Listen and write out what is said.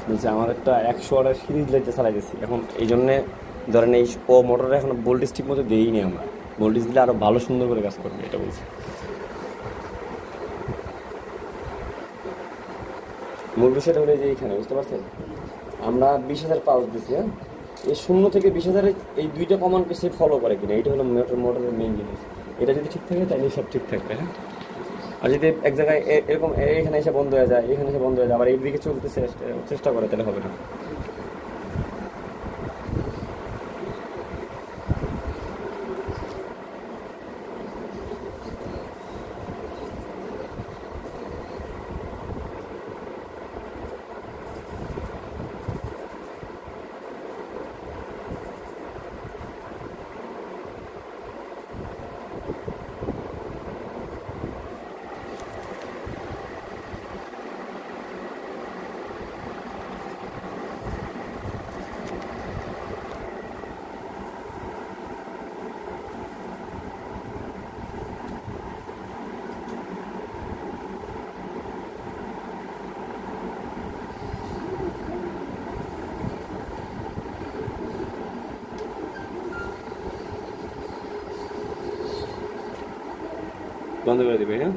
বলছে আমার একটা 100 ওয়াটের সিরিজ লাইটে চালাইতেছি এখন, এই জন্যে ধরেন এই ও মোটরে এখন ভোল্টেজ ঠিক মতো দিইনি আমরা, ভোল্টেজ দিলে আরও ভালো সুন্দর করে কাজ করবে এটা বলছে। মূল বিষয়টা হলো যে এইখানে বুঝতে পারছেন, আমরা 20,000 পালস দিচ্ছি, হ্যাঁ, এই 0 থেকে 20,000 এই দুইটা কমান্ডকে সে ফলো করে কিনা, এটা হলো মোটরের মেইন জিনিস। এটা যদি ঠিক থাকে তাহলে সব ঠিক থাকবে, হ্যাঁ। আর যদি এক জায়গায় এরকম এখানে এসে বন্ধ হয়ে যায়, এখানে এসে বন্ধ হয়ে যায়, আবার এইদিকে চলতে চেষ্টা করে, তাহলে হবে না। বন্ধ করে দিবে, হ্যাঁ।